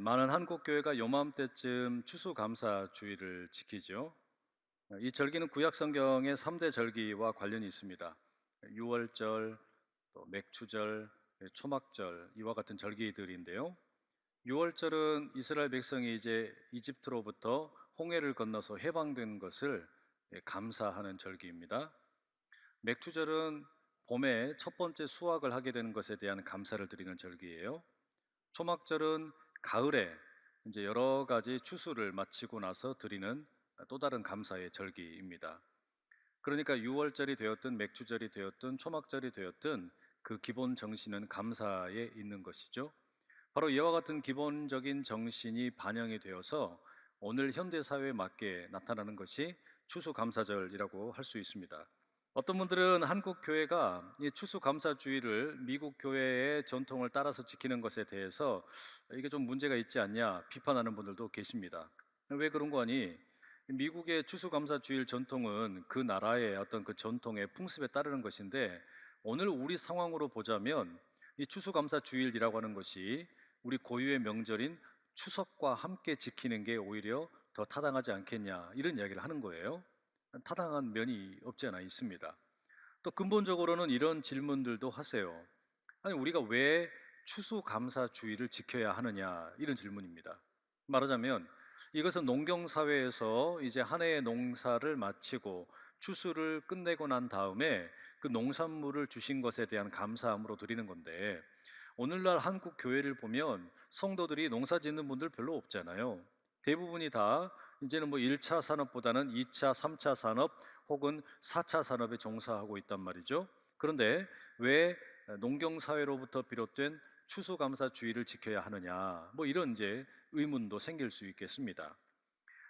많은 한국 교회가 요맘때쯤 추수감사주의를 지키죠. 이 절기는 구약 성경의 3대 절기와 관련이 있습니다. 유월절, 또 맥추절, 초막절 이와 같은 절기들인데요. 유월절은 이스라엘 백성이 이제 이집트로부터 홍해를 건너서 해방된 것을 감사하는 절기입니다. 맥추절은 봄에 첫 번째 수확을 하게 되는 것에 대한 감사를 드리는 절기예요. 초막절은 가을에 이제 여러 가지 추수를 마치고 나서 드리는 또 다른 감사의 절기입니다. 그러니까 유월절이 되었든 맥주절이 되었든 초막절이 되었든 그 기본 정신은 감사에 있는 것이죠. 바로 이와 같은 기본적인 정신이 반영이 되어서 오늘 현대 사회에 맞게 나타나는 것이 추수감사절이라고 할 수 있습니다. 어떤 분들은 한국 교회가 이 추수감사주의를 미국 교회의 전통을 따라서 지키는 것에 대해서 이게 좀 문제가 있지 않냐 비판하는 분들도 계십니다. 왜 그런 거 아니? 미국의 추수감사주일 전통은 그 나라의 어떤 그 전통의 풍습에 따르는 것인데 오늘 우리 상황으로 보자면 이 추수감사주일이라고 하는 것이 우리 고유의 명절인 추석과 함께 지키는 게 오히려 더 타당하지 않겠냐 이런 이야기를 하는 거예요. 타당한 면이 없지 않아 있습니다. 또 근본적으로는 이런 질문들도 하세요. 아니, 우리가 왜 추수감사주의를 지켜야 하느냐 이런 질문입니다. 말하자면 이것은 농경사회에서 이제 한 해의 농사를 마치고 추수를 끝내고 난 다음에 그 농산물을 주신 것에 대한 감사함으로 드리는 건데 오늘날 한국 교회를 보면 성도들이 농사 짓는 분들 별로 없잖아요. 대부분이 다 이제는 뭐 1차 산업보다는 2차, 3차 산업 혹은 4차 산업에 종사하고 있단 말이죠. 그런데 왜 농경사회로부터 비롯된 추수감사주의를 지켜야 하느냐, 뭐 이런 이제 의문도 생길 수 있겠습니다.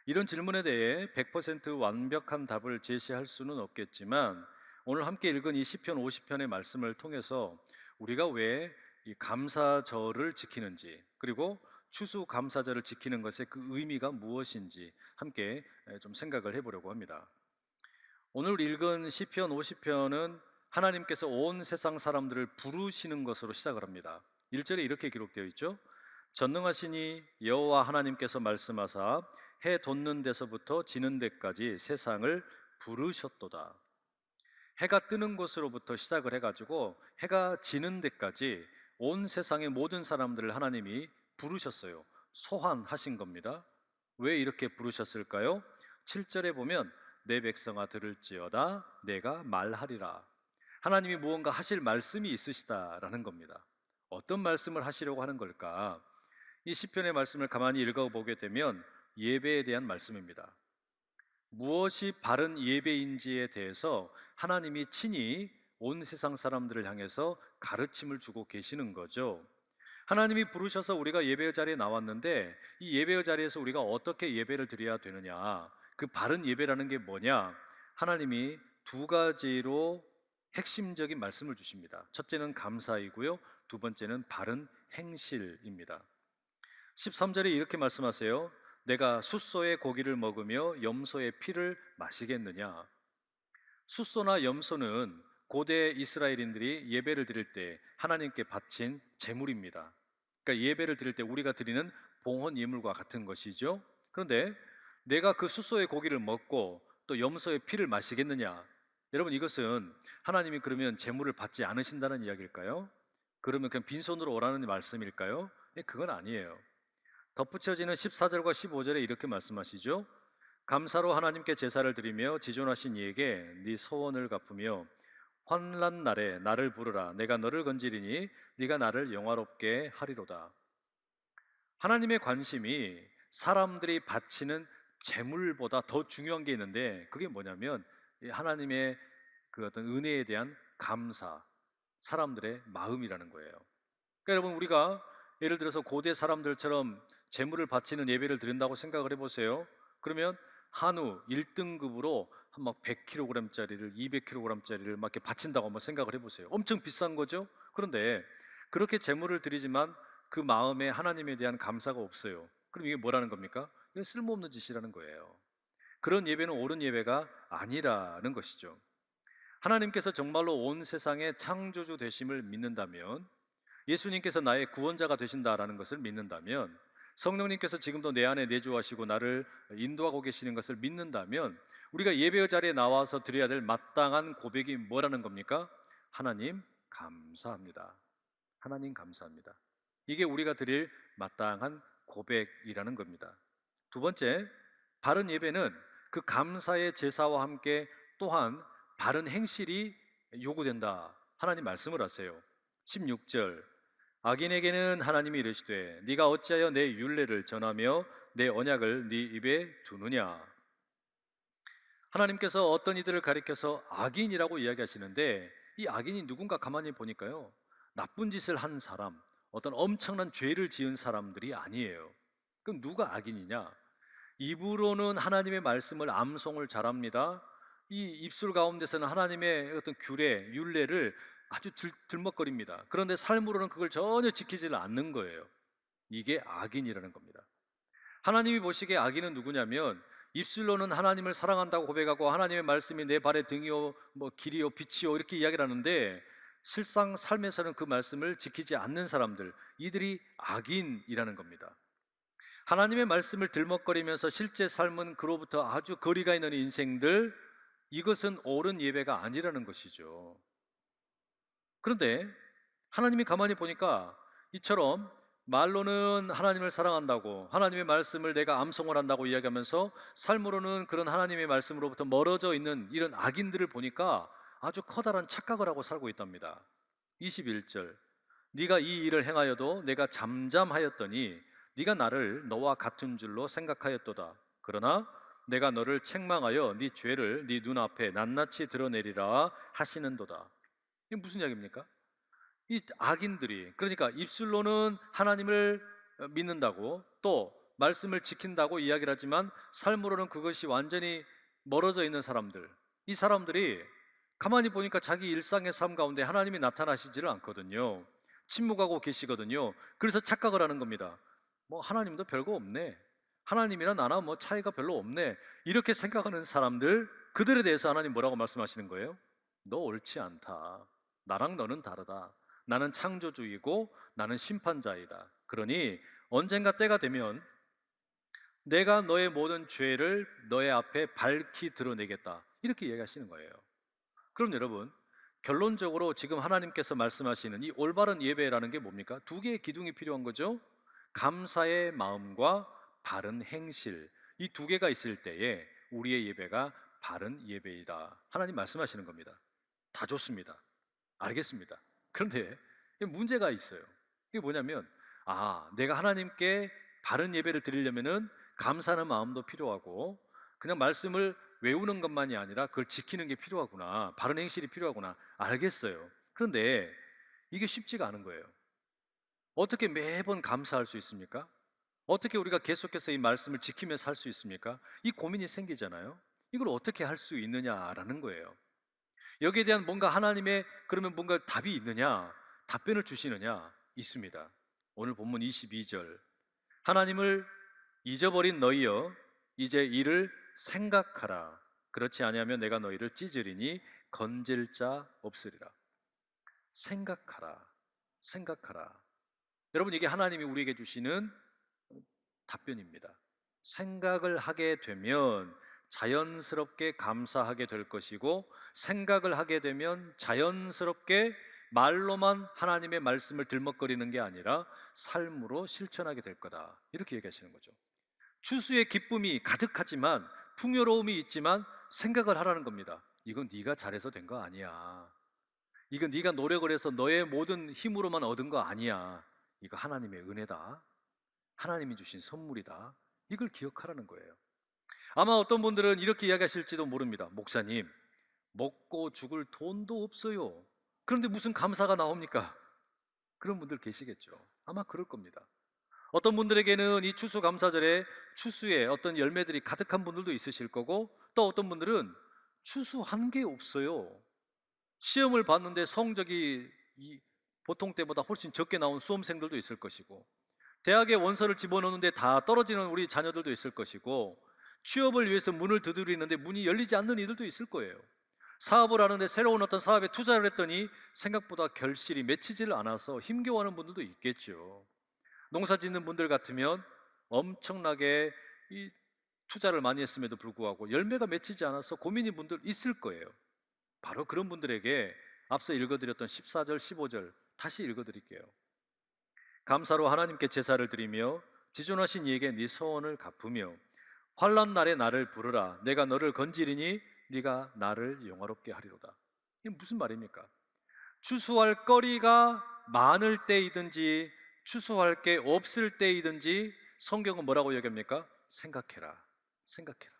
이런 질문에 대해 100% 완벽한 답을 제시할 수는 없겠지만 오늘 함께 읽은 이 시편 50편의 말씀을 통해서 우리가 왜 이 감사절을 지키는지 그리고 추수감사절을 지키는 것의 그 의미가 무엇인지 함께 좀 생각을 해보려고 합니다. 오늘 읽은 시편 50편은 하나님께서 온 세상 사람들을 부르시는 것으로 시작을 합니다. 1절에 이렇게 기록되어 있죠. 전능하시니 여호와 하나님께서 말씀하사 해 돋는 데서부터 지는 데까지 세상을 부르셨도다. 해가 뜨는 곳으로부터 시작을 해가지고 해가 지는 데까지 온 세상의 모든 사람들을 하나님이 부르셨어요. 소환하신 겁니다. 왜 이렇게 부르셨을까요? 7절에 보면 내 백성아 들을지어다 내가 말하리라. 하나님이 무언가 하실 말씀이 있으시다라는 겁니다. 어떤 말씀을 하시려고 하는 걸까? 이 시편의 말씀을 가만히 읽어보게 되면 예배에 대한 말씀입니다. 무엇이 바른 예배인지에 대해서 하나님이 친히 온 세상 사람들을 향해서 가르침을 주고 계시는 거죠. 하나님이 부르셔서 우리가 예배의 자리에 나왔는데 이 예배의 자리에서 우리가 어떻게 예배를 드려야 되느냐, 그 바른 예배라는 게 뭐냐, 하나님이 두 가지로 핵심적인 말씀을 주십니다. 첫째는 감사이고요, 두 번째는 바른 행실입니다. 13절에 이렇게 말씀하세요. 내가 숫소의 고기를 먹으며 염소의 피를 마시겠느냐. 숫소나 염소는 고대 이스라엘인들이 예배를 드릴 때 하나님께 바친 제물입니다. 그러니까 예배를 드릴 때 우리가 드리는 봉헌 예물과 같은 것이죠. 그런데 내가 그 숫소의 고기를 먹고 또 염소의 피를 마시겠느냐. 여러분, 이것은 하나님이 그러면 제물을 받지 않으신다는 이야기일까요? 그러면 그냥 빈손으로 오라는 말씀일까요? 그건 아니에요. 덧붙여지는 14절과 15절에 이렇게 말씀하시죠. 감사로 하나님께 제사를 드리며 지존하신 이에게 네 소원을 갚으며 환난 날에 나를 부르라. 내가 너를 건지리니 네가 나를 영화롭게 하리로다. 하나님의 관심이 사람들이 바치는 재물보다 더 중요한 게 있는데 그게 뭐냐면 하나님의 그 어떤 은혜에 대한 감사, 사람들의 마음이라는 거예요. 그러니까 여러분, 우리가 예를 들어서 고대 사람들처럼 재물을 바치는 예배를 드린다고 생각을 해보세요. 그러면 한우 1등급으로 한 막 100kg짜리를 200kg짜리를 막 이렇게 바친다고 한번 생각을 해보세요. 엄청 비싼 거죠. 그런데 그렇게 재물을 드리지만 그 마음에 하나님에 대한 감사가 없어요. 그럼 이게 뭐라는 겁니까? 이건 쓸모없는 짓이라는 거예요. 그런 예배는 옳은 예배가 아니라는 것이죠. 하나님께서 정말로 온 세상의 창조주 되심을 믿는다면, 예수님께서 나의 구원자가 되신다라는 것을 믿는다면 성령님께서 지금도 내 안에 내주하시고 나를 인도하고 계시는 것을 믿는다면 우리가 예배의 자리에 나와서 드려야 될 마땅한 고백이 뭐라는 겁니까? 하나님 감사합니다. 하나님 감사합니다. 이게 우리가 드릴 마땅한 고백이라는 겁니다. 두 번째, 바른 예배는 그 감사의 제사와 함께 또한 바른 행실이 요구된다. 하나님 말씀을 하세요. 16절, 악인에게는 하나님이 이르시되 네가 어찌하여 내 율례를 전하며 내 언약을 네 입에 두느냐. 하나님께서 어떤 이들을 가리켜서 악인이라고 이야기하시는데 이 악인이 누군가 가만히 보니까요, 나쁜 짓을 한 사람, 어떤 엄청난 죄를 지은 사람들이 아니에요. 그럼 누가 악인이냐? 입으로는 하나님의 말씀을 암송을 잘합니다. 이 입술 가운데서는 하나님의 어떤 규례, 율례를 아주 들먹거립니다. 그런데 삶으로는 그걸 전혀 지키지를 않는 거예요. 이게 악인이라는 겁니다. 하나님이 보시기에 악인은 누구냐면 입술로는 하나님을 사랑한다고 고백하고 하나님의 말씀이 내 발의 등이요 뭐 길이요 빛이요 이렇게 이야기를 하는데 실상 삶에서는 그 말씀을 지키지 않는 사람들, 이들이 악인이라는 겁니다. 하나님의 말씀을 들먹거리면서 실제 삶은 그로부터 아주 거리가 있는 인생들, 이것은 옳은 예배가 아니라는 것이죠. 그런데 하나님이 가만히 보니까 이처럼 말로는 하나님을 사랑한다고 하나님의 말씀을 내가 암송을 한다고 이야기하면서 삶으로는 그런 하나님의 말씀으로부터 멀어져 있는 이런 악인들을 보니까 아주 커다란 착각을 하고 살고 있답니다. 21절, 네가 이 일을 행하여도 내가 잠잠하였더니 네가 나를 너와 같은 줄로 생각하였도다. 그러나 내가 너를 책망하여 네 죄를 네 눈앞에 낱낱이 드러내리라 하시는도다. 이게 무슨 이야기입니까? 이 악인들이, 그러니까 입술로는 하나님을 믿는다고 또 말씀을 지킨다고 이야기를 하지만 삶으로는 그것이 완전히 멀어져 있는 사람들, 이 사람들이 가만히 보니까 자기 일상의 삶 가운데 하나님이 나타나시지를 않거든요. 침묵하고 계시거든요. 그래서 착각을 하는 겁니다. 뭐 하나님도 별거 없네, 하나님이랑 나나 뭐 차이가 별로 없네, 이렇게 생각하는 사람들, 그들에 대해서 하나님 뭐라고 말씀하시는 거예요? 너 옳지 않다. 나랑 너는 다르다. 나는 창조주이고 나는 심판자이다. 그러니 언젠가 때가 되면 내가 너의 모든 죄를 너의 앞에 밝히 드러내겠다. 이렇게 이야기하시는 거예요. 그럼 여러분, 결론적으로 지금 하나님께서 말씀하시는 이 올바른 예배라는 게 뭡니까? 두 개의 기둥이 필요한 거죠. 감사의 마음과 바른 행실. 이 두 개가 있을 때에 우리의 예배가 바른 예배이다. 하나님 말씀하시는 겁니다. 다 좋습니다. 알겠습니다. 그런데 문제가 있어요. 이게 뭐냐면, 내가 하나님께 바른 예배를 드리려면은 감사하는 마음도 필요하고 그냥 말씀을 외우는 것만이 아니라 그걸 지키는 게 필요하구나. 바른 행실이 필요하구나. 알겠어요. 그런데 이게 쉽지가 않은 거예요. 어떻게 매번 감사할 수 있습니까? 어떻게 우리가 계속해서 이 말씀을 지키며 살 수 있습니까? 이 고민이 생기잖아요. 이걸 어떻게 할 수 있느냐라는 거예요. 여기에 대한 뭔가 하나님의 그러면 뭔가 답이 있느냐? 답변을 주시느냐? 있습니다. 오늘 본문 22절. 하나님을 잊어버린 너희여 이제 이를 생각하라. 그렇지 아니하면 내가 너희를 찢으리니 건질 자 없으리라. 생각하라. 생각하라. 여러분, 이게 하나님이 우리에게 주시는 답변입니다. 생각을 하게 되면 자연스럽게 감사하게 될 것이고, 생각을 하게 되면 자연스럽게 말로만 하나님의 말씀을 들먹거리는 게 아니라 삶으로 실천하게 될 거다. 이렇게 얘기하시는 거죠. 추수의 기쁨이 가득하지만, 풍요로움이 있지만 생각을 하라는 겁니다. 이건 네가 잘해서 된 거 아니야. 이건 네가 노력을 해서 너의 모든 힘으로만 얻은 거 아니야. 이거 하나님의 은혜다. 하나님이 주신 선물이다. 이걸 기억하라는 거예요. 아마 어떤 분들은 이렇게 이야기하실지도 모릅니다. 목사님, 먹고 죽을 돈도 없어요. 그런데 무슨 감사가 나옵니까? 그런 분들 계시겠죠. 아마 그럴 겁니다. 어떤 분들에게는 이 추수감사절에 추수의 어떤 열매들이 가득한 분들도 있으실 거고, 또 어떤 분들은 추수한 게 없어요. 시험을 봤는데 성적이 보통 때보다 훨씬 적게 나온 수험생들도 있을 것이고, 대학에 원서를 집어넣는데 다 떨어지는 우리 자녀들도 있을 것이고, 취업을 위해서 문을 두드리는데 문이 열리지 않는 이들도 있을 거예요. 사업을 하는데 새로운 어떤 사업에 투자를 했더니 생각보다 결실이 맺히지를 않아서 힘겨워하는 분들도 있겠죠. 농사 짓는 분들 같으면 엄청나게 이 투자를 많이 했음에도 불구하고 열매가 맺히지 않아서 고민인 분들 있을 거예요. 바로 그런 분들에게 앞서 읽어드렸던 14절, 15절 다시 읽어드릴게요. 감사로 하나님께 제사를 드리며 지존하신 이에게 네 서원을 갚으며 환난 날에 나를 부르라. 내가 너를 건지리니 네가 나를 영화롭게 하리로다. 이게 무슨 말입니까? 추수할 거리가 많을 때이든지 추수할 게 없을 때이든지 성경은 뭐라고 얘기합니까? 생각해라. 생각해라.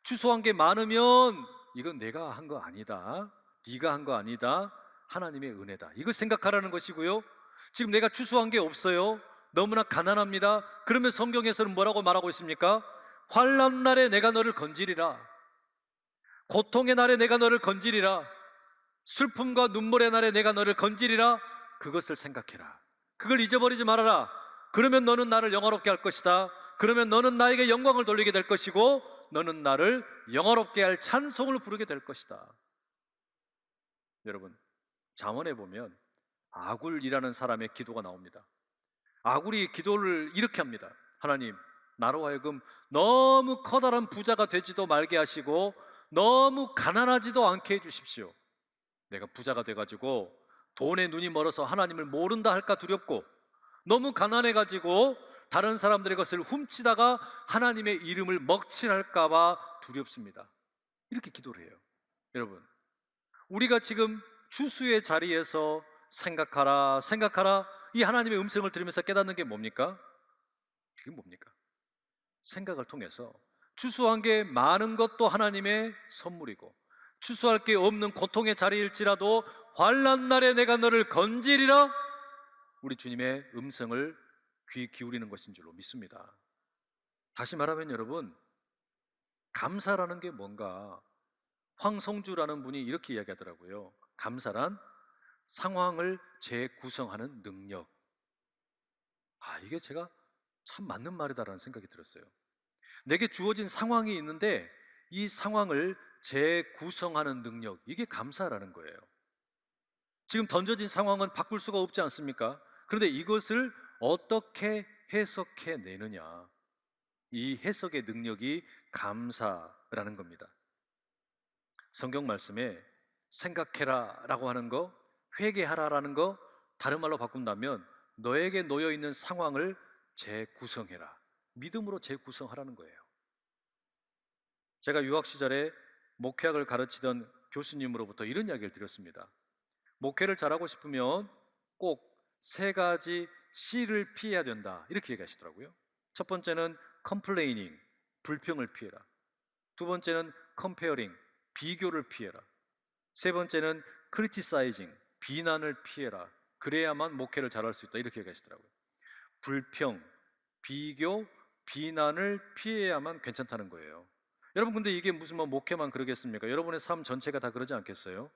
추수한 게 많으면 이건 내가 한 거 아니다. 네가 한 거 아니다. 하나님의 은혜다. 이걸 생각하라는 것이고요. 지금 내가 추수한 게 없어요. 너무나 가난합니다. 그러면 성경에서는 뭐라고 말하고 있습니까? 환난 날에 내가 너를 건지리라. 고통의 날에 내가 너를 건지리라. 슬픔과 눈물의 날에 내가 너를 건지리라. 그것을 생각해라. 그걸 잊어버리지 말아라. 그러면 너는 나를 영화롭게 할 것이다. 그러면 너는 나에게 영광을 돌리게 될 것이고 너는 나를 영화롭게 할 찬송을 부르게 될 것이다. 여러분, 잠언에 보면 아굴이라는 사람의 기도가 나옵니다. 아굴이 기도를 이렇게 합니다. 하나님, 나로 하여금 너무 커다란 부자가 되지도 말게 하시고 너무 가난하지도 않게 해주십시오. 내가 부자가 돼가지고 돈에 눈이 멀어서 하나님을 모른다 할까 두렵고 너무 가난해가지고 다른 사람들의 것을 훔치다가 하나님의 이름을 먹칠할까 봐 두렵습니다. 이렇게 기도를 해요. 여러분, 우리가 지금 추수의 자리에서 생각하라 생각하라 이 하나님의 음성을 들으면서 깨닫는 게 뭡니까? 그게 뭡니까? 생각을 통해서 추수한 게 많은 것도 하나님의 선물이고 추수할 게 없는 고통의 자리일지라도 환난 날에 내가 너를 건지리라 우리 주님의 음성을 귀 기울이는 것인 줄로 믿습니다. 다시 말하면 여러분, 감사라는 게 뭔가 황성주라는 분이 이렇게 이야기하더라고요. 감사란 상황을 재구성하는 능력. 이게 제가 참 맞는 말이다라는 생각이 들었어요. 내게 주어진 상황이 있는데 이 상황을 재구성하는 능력, 이게 감사라는 거예요. 지금 던져진 상황은 바꿀 수가 없지 않습니까? 그런데 이것을 어떻게 해석해 내느냐, 이 해석의 능력이 감사라는 겁니다. 성경 말씀에 생각해라 라고 하는 거, 회개하라 라는 거, 다른 말로 바꾼다면 너에게 놓여 있는 상황을 재구성해라, 믿음으로 재구성하라는 거예요. 제가 유학 시절에 목회학을 가르치던 교수님으로부터 이런 이야기를 드렸습니다. 목회를 잘하고 싶으면 꼭 세 가지 C를 피해야 된다, 이렇게 얘기하시더라고요. 첫 번째는 complaining, 불평을 피해라. 두 번째는 comparing, 비교를 피해라. 세 번째는 criticizing, 비난을 피해라. 그래야만 목회를 잘할 수 있다, 이렇게 얘기하시더라고요. 불평, 비교, 비난을 피해야만 괜찮다는 거예요. 여러분, 근데 이게 무슨 목회만 그러겠습니까? 여러분의 삶 전체가 다 그러지 않겠어요?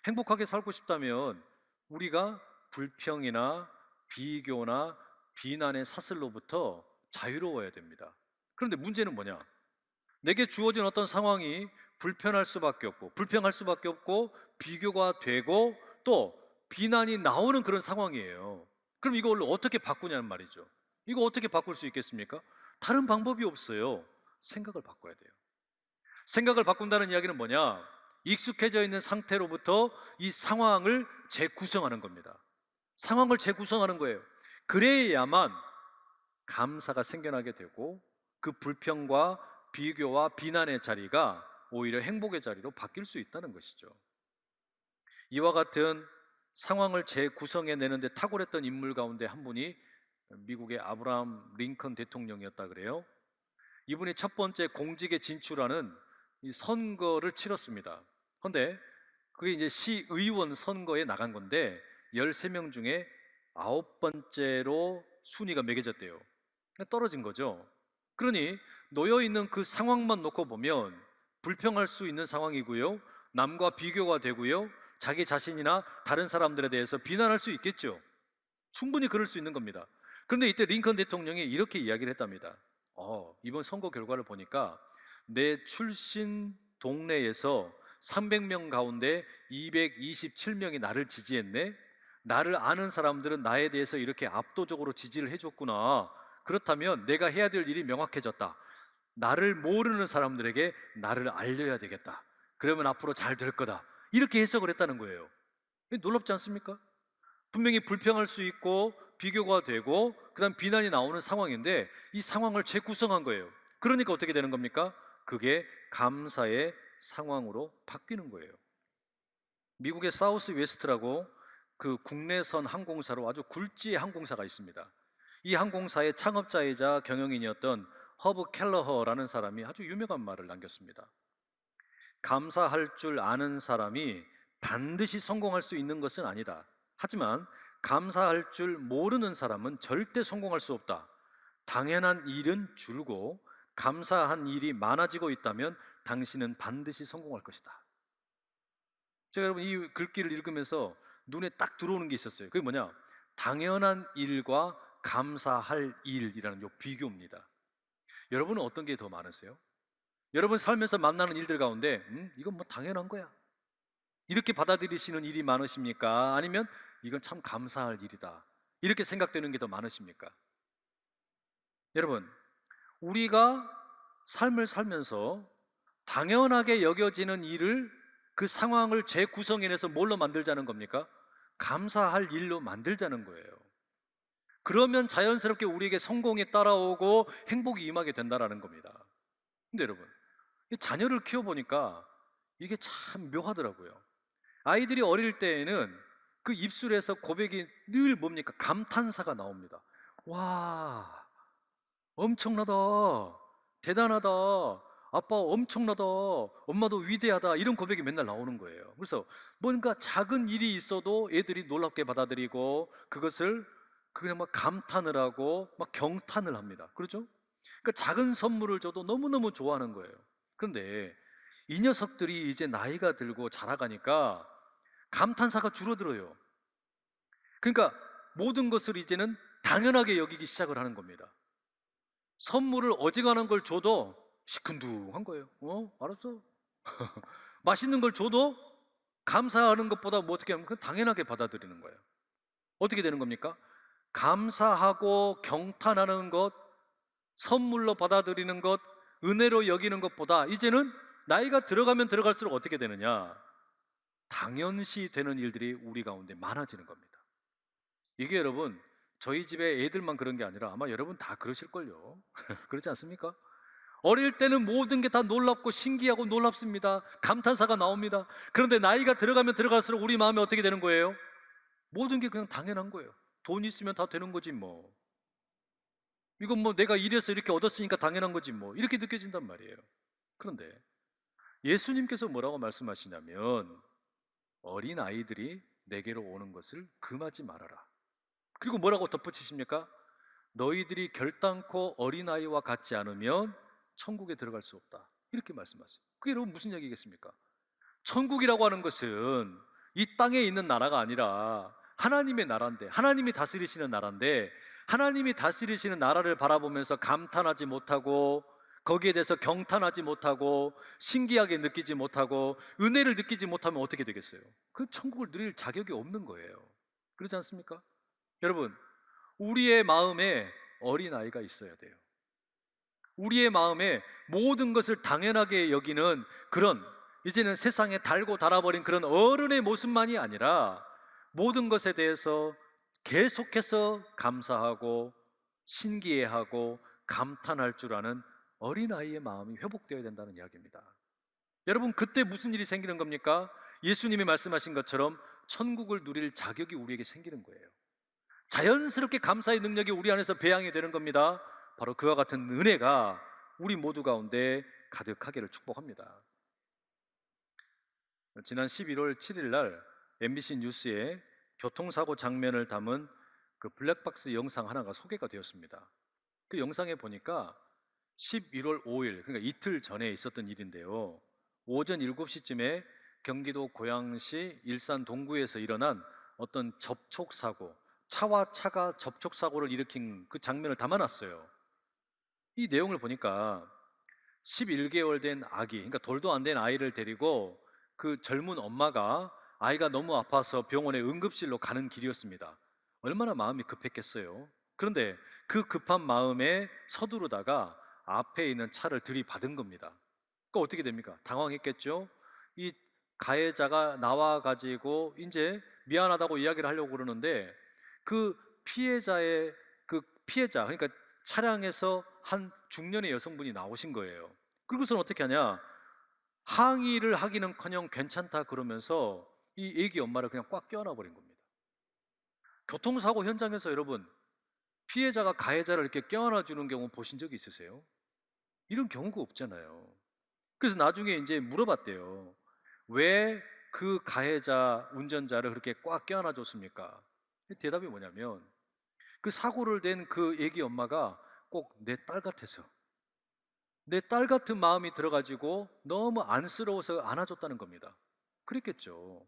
행복하게 살고 싶다면 우리가 불평이나 비교나 비난의 사슬로부터 자유로워야 됩니다. 그런데 문제는 뭐냐? 내게 주어진 어떤 상황이 불편할 수밖에 없고 불평할 수밖에 없고 비교가 되고 또 비난이 나오는 그런 상황이에요. 그럼 이걸 어떻게 바꾸냐는 말이죠. 이거 어떻게 바꿀 수 있겠습니까? 다른 방법이 없어요. 생각을 바꿔야 돼요. 생각을 바꾼다는 이야기는 뭐냐? 익숙해져 있는 상태로부터 이 상황을 재구성하는 겁니다. 상황을 재구성하는 거예요. 그래야만 감사가 생겨나게 되고 그 불평과 비교와 비난의 자리가 오히려 행복의 자리로 바뀔 수 있다는 것이죠. 이와 같은 상황을 재구성해내는데 탁월했던 인물 가운데 한 분이 미국의 아브라함 링컨 대통령이었다 그래요. 이분이 첫 번째 공직에 진출하는 이 선거를 치렀습니다. 그런데 그게 이제 시의원 선거에 나간 건데 13명 중에 9번째로 순위가 매겨졌대요. 떨어진 거죠. 그러니 놓여있는 그 상황만 놓고 보면 불평할 수 있는 상황이고요. 남과 비교가 되고요. 자기 자신이나 다른 사람들에 대해서 비난할 수 있겠죠. 충분히 그럴 수 있는 겁니다. 그런데 이때 링컨 대통령이 이렇게 이야기를 했답니다. 이번 선거 결과를 보니까 내 출신 동네에서 300명 가운데 227명이 나를 지지했네. 나를 아는 사람들은 나에 대해서 이렇게 압도적으로 지지를 해줬구나. 그렇다면 내가 해야 될 일이 명확해졌다. 나를 모르는 사람들에게 나를 알려야 되겠다. 그러면 앞으로 잘 될 거다. 이렇게 해석을 했다는 거예요. 놀랍지 않습니까? 분명히 불평할 수 있고 비교가 되고 그다음 비난이 나오는 상황인데 이 상황을 재구성한 거예요. 그러니까 어떻게 되는 겁니까? 그게 감사의 상황으로 바뀌는 거예요. 미국의 사우스 웨스트라고 그 국내선 항공사로 아주 굴지의 항공사가 있습니다. 이 항공사의 창업자이자 경영인이었던 허브 켈러허라는 사람이 아주 유명한 말을 남겼습니다. 감사할 줄 아는 사람이 반드시 성공할 수 있는 것은 아니다. 하지만 감사할 줄 모르는 사람은 절대 성공할 수 없다. 당연한 일은 줄고 감사한 일이 많아지고 있다면 당신은 반드시 성공할 것이다. 제가 여러분 이 글귀를 읽으면서 눈에 딱 들어오는 게 있었어요. 그게 뭐냐? 당연한 일과 감사할 일이라는 요 비교입니다. 여러분은 어떤 게 더 많으세요? 여러분 살면서 만나는 일들 가운데 이건 뭐 당연한 거야. 이렇게 받아들이시는 일이 많으십니까? 아니면 이건 참 감사할 일이다. 이렇게 생각되는 게 더 많으십니까? 여러분, 우리가 삶을 살면서 당연하게 여겨지는 일을 그 상황을 재구성해내서 뭘로 만들자는 겁니까? 감사할 일로 만들자는 거예요. 그러면 자연스럽게 우리에게 성공이 따라오고 행복이 임하게 된다라는 겁니다. 근데 여러분, 이 자녀를 키워보니까 이게 참 묘하더라고요. 아이들이 어릴 때에는 그 입술에서 고백이 늘 뭡니까? 감탄사가 나옵니다. 와, 엄청나다. 대단하다. 아빠 엄청나다. 엄마도 위대하다. 이런 고백이 맨날 나오는 거예요. 그래서 뭔가 작은 일이 있어도 애들이 놀랍게 받아들이고 그것을 그냥 막 감탄을 하고 막 경탄을 합니다. 그렇죠? 그러니까 작은 선물을 줘도 너무너무 좋아하는 거예요. 그런데 이 녀석들이 이제 나이가 들고 자라가니까 감탄사가 줄어들어요. 그러니까 모든 것을 이제는 당연하게 여기기 시작을 하는 겁니다. 선물을 어지간한 걸 줘도 시큰둥한 거예요. 알았어. 맛있는 걸 줘도 감사하는 것보다 뭐 어떻게 하면 그건 당연하게 받아들이는 거예요. 어떻게 되는 겁니까? 감사하고 경탄하는 것, 선물로 받아들이는 것, 은혜로 여기는 것보다 이제는 나이가 들어가면 들어갈수록 어떻게 되느냐? 당연시 되는 일들이 우리 가운데 많아지는 겁니다. 이게 여러분, 저희 집에 애들만 그런 게 아니라 아마 여러분 다 그러실걸요. 그렇지 않습니까? 어릴 때는 모든 게 다 놀랍고 신기하고 놀랍습니다. 감탄사가 나옵니다. 그런데 나이가 들어가면 들어갈수록 우리 마음이 어떻게 되는 거예요? 모든 게 그냥 당연한 거예요. 돈 있으면 다 되는 거지 뭐. 이건 뭐 내가 이래서 이렇게 얻었으니까 당연한 거지 뭐. 이렇게 느껴진단 말이에요. 그런데 예수님께서 뭐라고 말씀하시냐면 어린 아이들이 내게로 오는 것을 금하지 말아라. 그리고 뭐라고 덧붙이십니까? 너희들이 결단코 어린아이와 같지 않으면 천국에 들어갈 수 없다. 이렇게 말씀하세요. 그게 여러분 무슨 얘기겠습니까? 천국이라고 하는 것은 이 땅에 있는 나라가 아니라 하나님의 나라인데, 하나님이 다스리시는 나라인데, 하나님이 다스리시는 나라를 바라보면서 감탄하지 못하고 거기에 대해서 경탄하지 못하고 신기하게 느끼지 못하고 은혜를 느끼지 못하면 어떻게 되겠어요? 그 천국을 누릴 자격이 없는 거예요. 그렇지 않습니까? 여러분, 우리의 마음에 어린아이가 있어야 돼요. 우리의 마음에 모든 것을 당연하게 여기는 그런 이제는 세상에 달고 달아버린 그런 어른의 모습만이 아니라 모든 것에 대해서 계속해서 감사하고 신기해하고 감탄할 줄 아는 어린아이의 마음이 회복되어야 된다는 이야기입니다. 여러분, 그때 무슨 일이 생기는 겁니까? 예수님이 말씀하신 것처럼 천국을 누릴 자격이 우리에게 생기는 거예요. 자연스럽게 감사의 능력이 우리 안에서 배양이 되는 겁니다. 바로 그와 같은 은혜가 우리 모두 가운데 가득하기를 축복합니다. 지난 11월 7일 날 MBC 뉴스에 교통사고 장면을 담은 그 블랙박스 영상 하나가 소개가 되었습니다. 그 영상에 보니까 11월 5일, 그러니까 이틀 전에 있었던 일인데요. 오전 7시쯤에 경기도 고양시 일산 동구에서 일어난 어떤 접촉사고, 차와 차가 접촉사고를 일으킨 그 장면을 담아놨어요. 이 내용을 보니까 11개월 된 아기, 그러니까 돌도 안 된 아이를 데리고 그 젊은 엄마가 아이가 너무 아파서 병원에 응급실로 가는 길이었습니다. 얼마나 마음이 급했겠어요. 그런데 그 급한 마음에 서두르다가 앞에 있는 차를 들이받은 겁니다. 그 어떻게 됩니까? 당황했겠죠? 이 가해자가 나와 가지고 이제 미안하다고 이야기를 하려고 그러는데 그 피해자의 그 피해자 그러니까 차량에서 한 중년의 여성분이 나오신 거예요. 그리고서는 어떻게 하냐? 항의를 하기는커녕 괜찮다 그러면서 이 애기 엄마를 그냥 꽉 껴안아 버린 겁니다. 교통사고 현장에서 여러분 피해자가 가해자를 이렇게 껴안아 주는 경우 보신 적이 있으세요? 이런 경우가 없잖아요. 그래서 나중에 이제 물어봤대요. 왜 그 가해자 운전자를 그렇게 꽉 껴안아 줬습니까? 대답이 뭐냐면 그 사고를 낸 그 애기 엄마가 꼭 내 딸 같아서 내 딸 같은 마음이 들어가지고 너무 안쓰러워서 안아줬다는 겁니다. 그랬겠죠.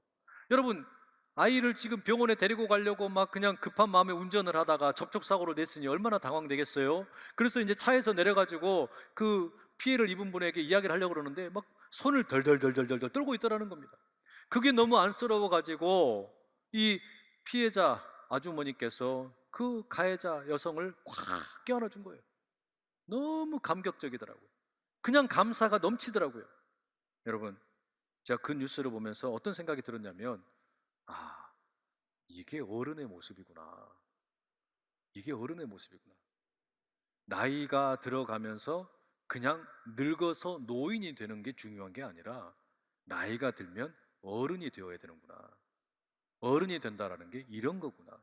여러분, 아이를 지금 병원에 데리고 가려고 막 그냥 급한 마음에 운전을 하다가 접촉사고를 냈으니 얼마나 당황되겠어요? 그래서 이제 차에서 내려가지고 그 피해를 입은 분에게 이야기를 하려고 그러는데 막 손을 덜덜덜덜덜 떨고 있더라는 겁니다. 그게 너무 안쓰러워가지고 이 피해자 아주머니께서 그 가해자 여성을 꽉 껴안아 준 거예요. 너무 감격적이더라고요. 그냥 감사가 넘치더라고요. 여러분, 제가 그 뉴스를 보면서 어떤 생각이 들었냐면, 아, 이게 어른의 모습이구나. 이게 어른의 모습이구나. 나이가 들어가면서 그냥 늙어서 노인이 되는 게 중요한 게 아니라, 나이가 들면 어른이 되어야 되는구나. 어른이 된다라는 게 이런 거구나.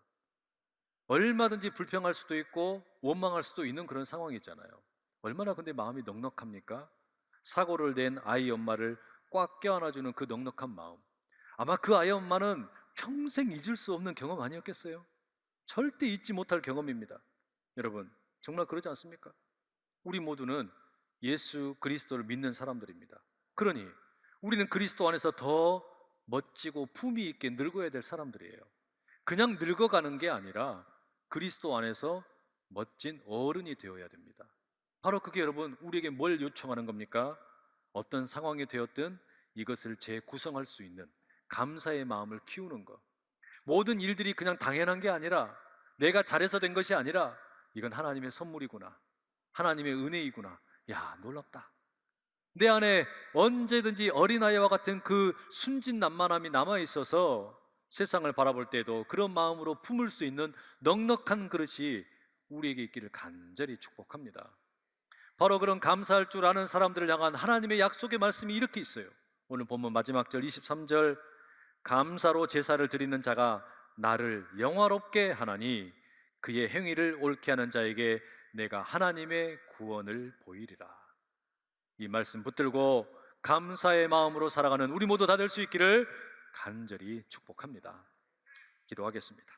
얼마든지 불평할 수도 있고, 원망할 수도 있는 그런 상황이 있잖아요. 얼마나 근데 마음이 넉넉합니까? 사고를 낸 아이 엄마를 꽉 껴안아주는 그 넉넉한 마음. 아마 그 아이 엄마는 평생 잊을 수 없는 경험 아니었겠어요? 절대 잊지 못할 경험입니다. 여러분, 정말 그러지 않습니까? 우리 모두는 예수 그리스도를 믿는 사람들입니다. 그러니 우리는 그리스도 안에서 더 멋지고 품위 있게 늙어야 될 사람들이에요. 그냥 늙어가는 게 아니라 그리스도 안에서 멋진 어른이 되어야 됩니다. 바로 그게 여러분 우리에게 뭘 요청하는 겁니까? 어떤 상황이 되었든 이것을 재구성할 수 있는 감사의 마음을 키우는 것. 모든 일들이 그냥 당연한 게 아니라 내가 잘해서 된 것이 아니라 이건 하나님의 선물이구나. 하나님의 은혜이구나. 야, 놀랍다. 내 안에 언제든지 어린아이와 같은 그 순진난만함이 남아 있어서 세상을 바라볼 때도 그런 마음으로 품을 수 있는 넉넉한 그릇이 우리에게 있기를 간절히 축복합니다. 바로 그런 감사할 줄 아는 사람들을 향한 하나님의 약속의 말씀이 이렇게 있어요. 오늘 본문 마지막 절 23절 감사로 제사를 드리는 자가 나를 영화롭게 하나니 그의 행위를 옳게 하는 자에게 내가 하나님의 구원을 보이리라. 이 말씀 붙들고 감사의 마음으로 살아가는 우리 모두 다 될 수 있기를 간절히 축복합니다. 기도하겠습니다.